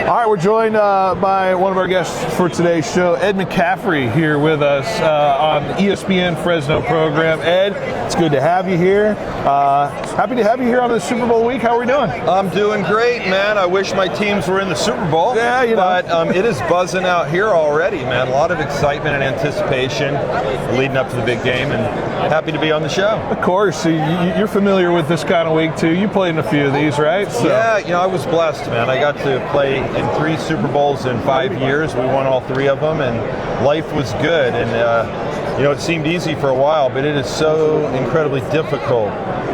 All right, we're joined by one of our guests for today's show, Ed McCaffrey, here with us on the ESPN Fresno program. Ed, it's good to have you here. Happy to have you here on the Super Bowl week. How are we doing? I'm doing great, man. I wish my teams were in the Super Bowl. Yeah, you know. But it is buzzing out here already, man. A lot of excitement and anticipation leading up to the big game, and happy to be on the show. Of course. You're familiar with this kind of week, too. You played in a few of these, right? So. Yeah, I was blessed, man. I got to play in 3 Super Bowls in 5 years. We won all 3 of them, and life was good. And, it seemed easy for a while, but it is so incredibly difficult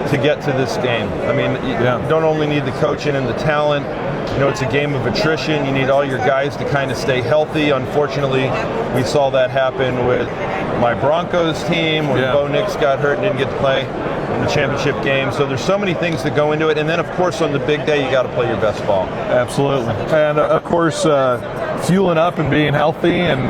to get to this game. I mean, you don't only need the coaching and the talent. It's a game of attrition. You need all your guys to kind of stay healthy. Unfortunately, we saw that happen with my Broncos team when Bo Nix got hurt and didn't get to play in the championship game. So there's so many things that go into it. And then, of course, on the big day, you got to play your best ball. Absolutely. And, of course, fueling up and being healthy and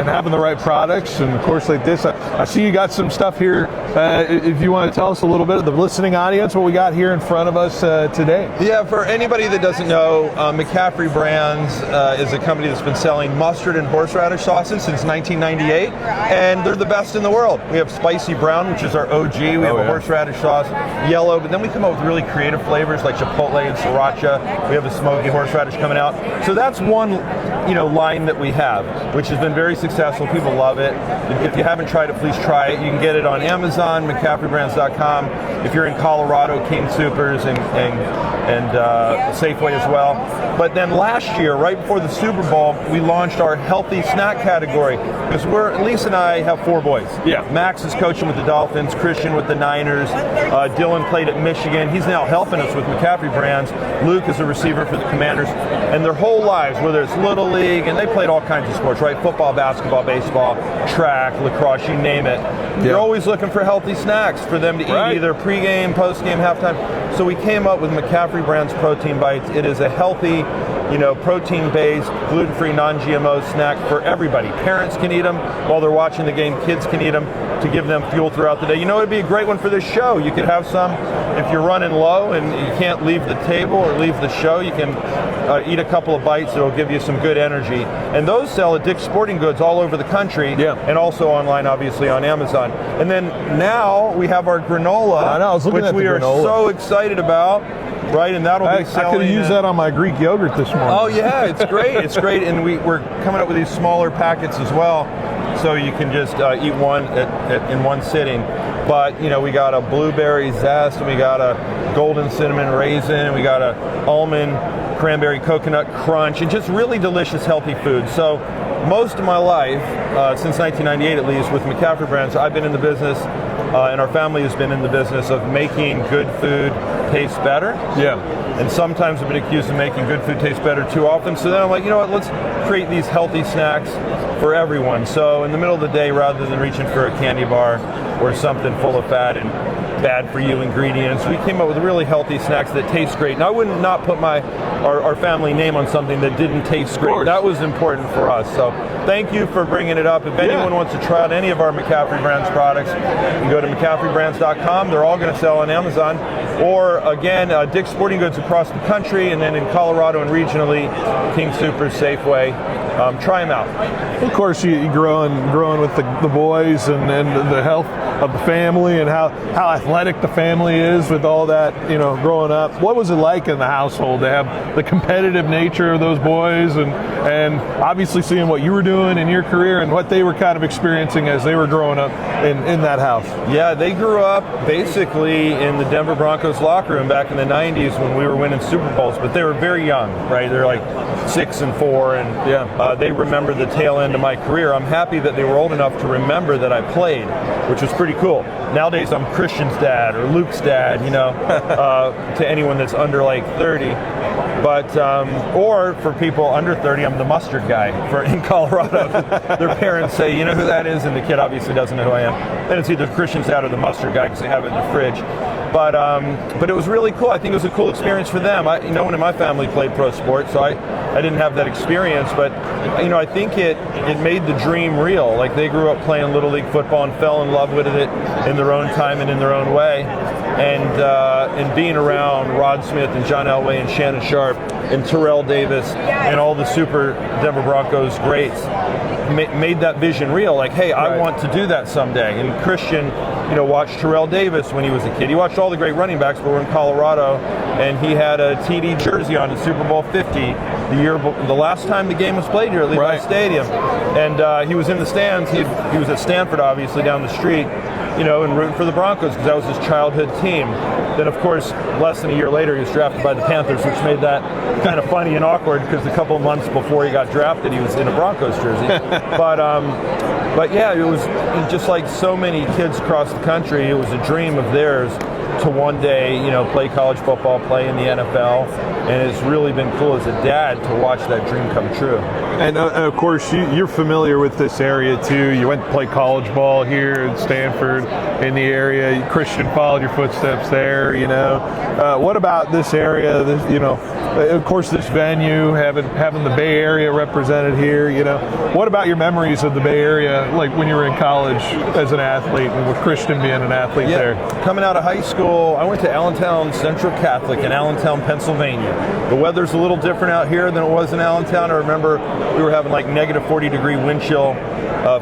having the right products. And, of course, like this, I see you got some stuff here. If you want to tell us a little bit of the listening audience, what we got here in front of us today. Yeah, for anybody that doesn't know, McCaffrey Brands is a company that's been selling mustard and horseradish sauces since 1998, and they're the best in the world. We have spicy brown, which is our OG. We have a horseradish sauce, yellow, but then we come up with really creative flavors like chipotle and sriracha. We have a smoky horseradish coming out. So that's one line that we have, which has been very successful. People love it. If you haven't tried it, please try it. You can get it on Amazon, McCaffreybrands.com. If you're in Colorado, King Soopers and Safeway as well. But then last year, right before the Super Bowl, we launched our healthy snack category because Lisa and I have 4 boys. Yeah. Max is coaching with the Dolphins, Christian with the Niners, Dylan played at Michigan. He's now helping us with McCaffrey Brands. Luke is a receiver for the Commanders. And their whole lives, whether it's Little League, and they played all kinds of sports, right? Football, basketball, baseball, track, lacrosse, you name it. You're always looking for healthy snacks for them to eat, either pregame, postgame, halftime. So we came up with McCaffrey Brands Protein Bites. It is a healthy, protein-based, gluten-free, non-GMO snack for everybody. Parents can eat them while they're watching the game. Kids can eat them to give them fuel throughout the day. It'd be a great one for this show. You could have some if you're running low and you can't leave the table or leave the show. You can eat a couple of bites. It'll give you some good energy. And those sell at Dick's Sporting Goods all over the country, and also online, obviously, on Amazon. And then now we have our granola, which we are so excited about. Right, and that'll be selling. I could have used that on my Greek yogurt this morning. Oh yeah, it's great. It's great, and we're coming up with these smaller packets as well, so you can just eat one in one sitting. But we got a blueberry zest, and we got a golden cinnamon raisin, and we got a almond cranberry coconut crunch, and just really delicious, healthy food. So most of my life, since 1998 at least, with McCaffrey Brands, I've been in the business, and our family has been in the business of making good food taste better. Yeah. And sometimes I've been accused of making good food taste better too often. So then I'm like, let's create these healthy snacks for everyone. So in the middle of the day, rather than reaching for a candy bar or something full of fat and bad for you ingredients, we came up with really healthy snacks that taste great. And I would not put our family name on something that didn't taste great. That was important for us. So thank you for bringing it up. If anyone wants to try out any of our McCaffrey Brands products, you can go to McCaffreybrands.com. They're all going to sell on Amazon. Or again, Dick's Sporting Goods across the country, and then in Colorado and regionally, King Soopers, Safeway. Try them out. Of course, you growing with the boys and the health of the family and how athletic the family is with all that, growing up. What was it like in the household to have the competitive nature of those boys and obviously seeing what you were doing in your career and what they were kind of experiencing as they were growing up in that house? Yeah, they grew up basically in the Denver Broncos locker room back in the 90s when we were winning Super Bowls, but they were very young, right? They're like 6 and 4, and they remember the tail end of my career. I'm happy that they were old enough to remember that I played, which was pretty cool. Nowadays, I'm Christian's dad or Luke's dad, to anyone that's under like 30. But, or for people under 30, I'm the mustard guy in Colorado. Their parents say, you know who that is? And the kid obviously doesn't know who I am. Then it's either Christian's dad or the mustard guy because they have it in the fridge. But it was really cool. I think it was a cool experience for them. No one in my family played pro sports, so I didn't have that experience. But I think it made the dream real. Like, they grew up playing Little League football and fell in love with it in their own time and in their own way. And being around Rod Smith and John Elway and Shannon Sharp, and Terrell Davis and all the super Denver Broncos greats made that vision real. Like, hey, I want to do that someday. And Christian, watched Terrell Davis when he was a kid. He watched all the great running backs, but we're in Colorado, and he had a TD jersey on in Super Bowl 50 the last time the game was played here at Levi Stadium. And he was in the stands. He was at Stanford, obviously, down the street, and rooting for the Broncos because that was his childhood team. Then, of course, less than a year later, he was drafted by the Panthers, which made that kind of funny and awkward because a couple of months before he got drafted, he was in a Broncos jersey. But yeah, it was just like so many kids across the country. It was a dream of theirs to one day, play college football, play in the NFL, and it's really been cool as a dad to watch that dream come true. And of course, you're familiar with this area too. You went to play college ball here at Stanford in the area. Christian followed your footsteps there. What about this area? Of course, this venue, having the Bay Area represented here. What about your memories of the Bay Area, like when you were in college as an athlete, and with Christian being an athlete there? Coming out of high school, I went to Allentown Central Catholic in Allentown, Pennsylvania. The weather's a little different out here than it was in Allentown. I remember we were having like negative 40-degree wind chill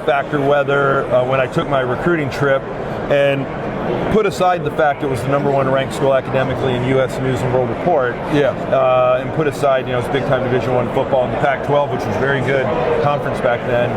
factor weather when I took my recruiting trip, and put aside the fact it was the #1 ranked school academically in U.S. News and World Report. And put aside, it's big time Division I football in the Pac-12, which was very good conference back then.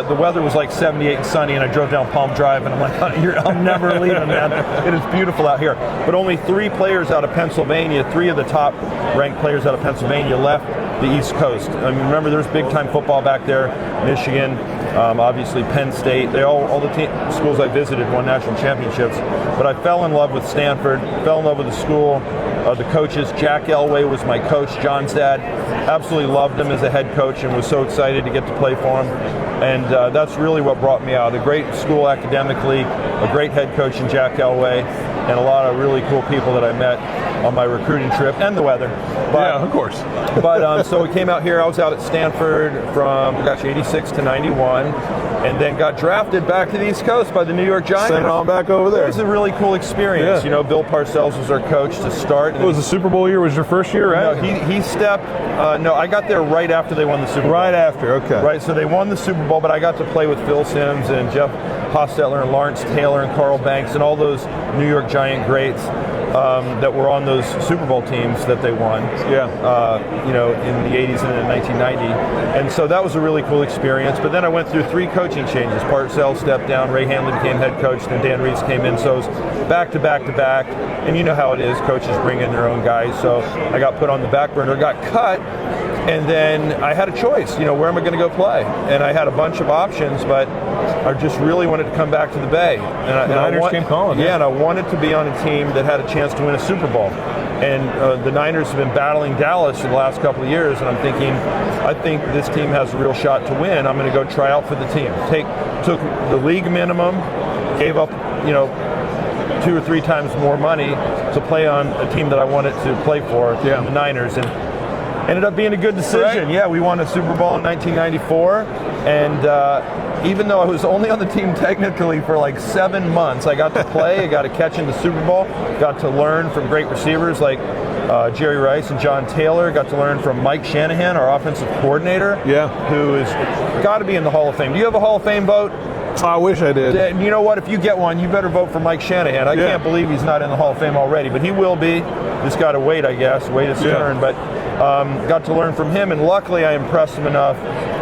The weather was like 78 and sunny, and I drove down Palm Drive, and I'm like, I'm never leaving, man. It is beautiful out here. But only 3 players out of Pennsylvania, 3 of the top ranked players out of Pennsylvania left the East Coast. I mean, remember, there's big time football back there. Michigan, obviously Penn State. All the schools I visited won national championships. But I fell in love with Stanford, fell in love with the school, the coaches. Jack Elway was my coach, John's dad. Absolutely loved him as a head coach and was so excited to get to play for him. And that's really what brought me out. A great school academically, a great head coach in Jack Elway, and a lot of really cool people that I met on my recruiting trip, and the weather. But, of course. So we came out here. I was out at Stanford from 86 to 91, and then got drafted back to the East Coast by the New York Giants. Sent on back over there. It was a really cool experience. Bill Parcells was our coach to start. It was the Super Bowl year. Was your first year, right? No, he stepped. No, I got there right after they won the Super Bowl. Right after, okay. Right, so they won the Super Bowl, but I got to play with Phil Simms and Jeff Hostetler and Lawrence Taylor and Carl Banks and all those New York Giant greats that were on those Super Bowl teams that they won. In the 80s and in 1990. And so that was a really cool experience. But then I went through 3 coaching changes. Parcells stepped down, Ray Handley became head coach, then Dan Reeves came in. So it was back to back to back. And you know how it is, coaches bring in their own guys. So I got put on the back burner, got cut, and then I had a choice, where am I going to go play? And I had a bunch of options, but I just really wanted to come back to the Bay. And the Niners came calling. Yeah, and I wanted to be on a team that had a chance to win a Super Bowl. And the Niners have been battling Dallas for the last couple of years, and I'm thinking, I think this team has a real shot to win. I'm going to go try out for the team. Took the league minimum, gave up, 2 or 3 times more money to play on a team that I wanted to play for, the Niners, and ended up being a good decision. Right. Yeah, we won a Super Bowl in 1994, and even though I was only on the team technically for like 7 months, I got to play, I got to catch in the Super Bowl, got to learn from great receivers like Jerry Rice and John Taylor, got to learn from Mike Shanahan, our offensive coordinator, who is got to be in the Hall of Fame. Do you have a Hall of Fame vote? I wish I did. You know what? If you get one, you better vote for Mike Shanahan. I can't believe he's not in the Hall of Fame already, but he will be. Just got to wait, I guess, wait his turn. But got to learn from him, and luckily I impressed him enough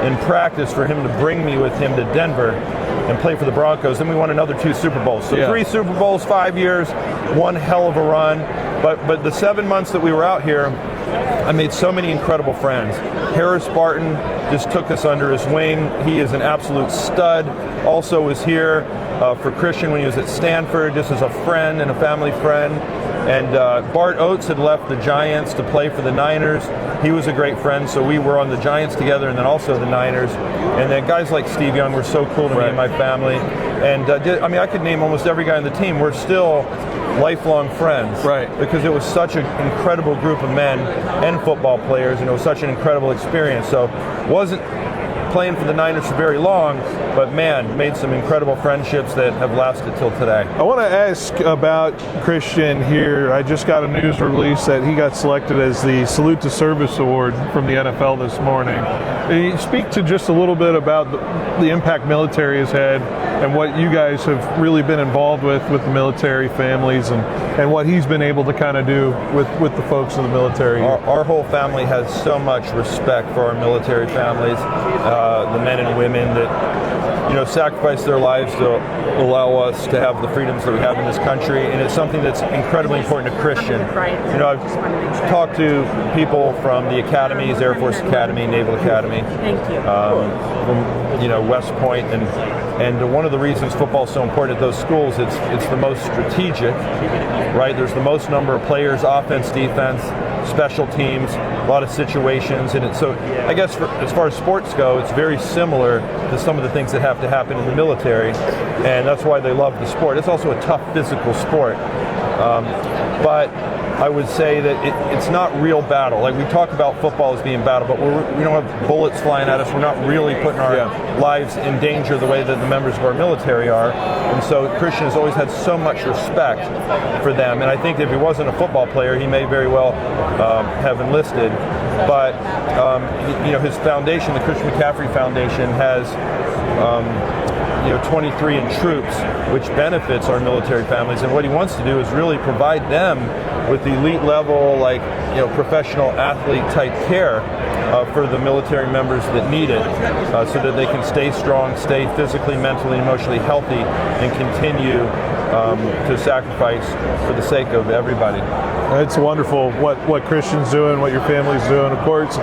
in practice for him to bring me with him to Denver and play for the Broncos. Then we won another 2 Super Bowls. So 3 Super Bowls, 5 years, one hell of a run. But the 7 months that we were out here, I made so many incredible friends. Harris Barton just took us under his wing. He is an absolute stud. Also was here for Christian when he was at Stanford, just as a friend and a family friend. And Bart Oates had left the Giants to play for the Niners. He was a great friend, so we were on the Giants together and then also the Niners. And then guys like Steve Young were so cool to me and my family. And I could name almost every guy on the team. We're still lifelong friends, because it was such an incredible group of men and football players, and it was such an incredible experience. So wasn't playing for the Niners for very long, but man, made some incredible friendships that have lasted till today. I want to ask about Christian here. I just got a news release that he got selected as the Salute to Service Award from the NFL this morning. Can you speak to just a little bit about the impact military has had and what you guys have really been involved with the military families and what he's been able to kind of do with the folks in the military? Our whole family has so much respect for our military families, the men and women that sacrifice their lives to allow us to have the freedoms that we have in this country, and it's something that's incredibly important to Christian. I've talked to people from the academies, Air Force Academy, Naval Academy, from West Point, and one of the reasons football is so important at those schools, it's the most strategic, right? There's the most number of players, offense, defense, special teams, a lot of situations, and so I guess as far as sports go, it's very similar to some of the things that have to happen in the military, and that's why they love the sport. It's also a tough physical sport, but I would say that it's not real battle. Like, we talk about football as being battle, but we don't have bullets flying at us. We're not really putting our lives in danger the way that the members of our military are. And so Christian has always had so much respect for them. And I think if he wasn't a football player, he may very well have enlisted. But his foundation, the Christian McCaffrey Foundation, has 23 in troops, which benefits our military families. And what he wants to do is really provide them with elite level, professional athlete type care for the military members that need it, so that they can stay strong, stay physically, mentally, emotionally healthy, and continue to sacrifice for the sake of everybody. It's wonderful what Christian's doing, what your family's doing. Of course,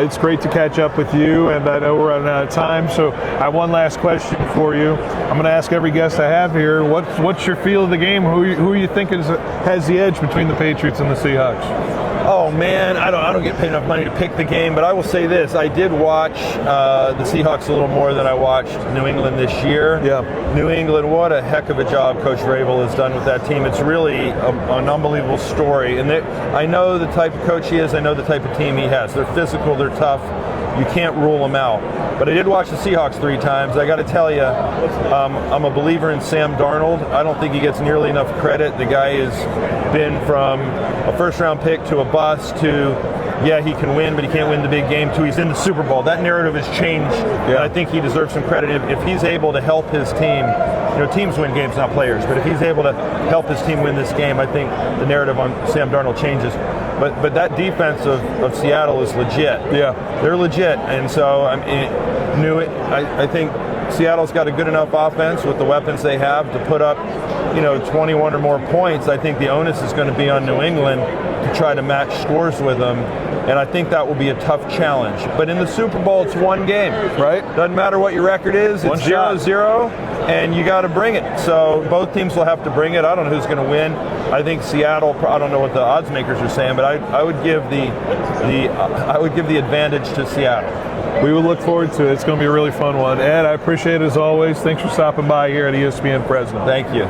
it's great to catch up with you, and I know we're running out of time, so I have one last question for you. I'm going to ask every guest I have here, what's your feel of the game? Who you think has the edge between the Patriots and the Seahawks? Oh man, I don't get paid enough money to pick the game, but I will say this: I did watch the Seahawks a little more than I watched New England this year. Yeah. New England, what a heck of a job Coach Vrabel has done with that team. It's really an unbelievable story, and I know the type of coach he is. I know the type of team he has. They're physical, they're tough. You can't rule them out. But I did watch the Seahawks 3 times. I got to tell you, I'm a believer in Sam Darnold. I don't think he gets nearly enough credit. The guy has been from a first-round pick to a bust to, he can win, but he can't win the big game, to he's in the Super Bowl. That narrative has changed, and I think he deserves some credit. If he's able to help his team, teams win games, not players, but if he's able to help his team win this game, I think the narrative on Sam Darnold changes. But that defense of Seattle is legit. Yeah, they're legit, and so I think Seattle's got a good enough offense with the weapons they have to put up, 21 or more points. I think the onus is going to be on New England to try to match scores with them, and I think that will be a tough challenge. But in the Super Bowl, it's one game, right? Doesn't matter what your record is. It's 0-0, and you got to bring it. So both teams will have to bring it. I don't know who's going to win. I think Seattle. I don't know what the odds makers are saying, but I would give the advantage to Seattle. We will look forward to it. It's going to be a really fun one. Ed, I appreciate it as always. Thanks for stopping by here at ESPN Fresno. Thank you.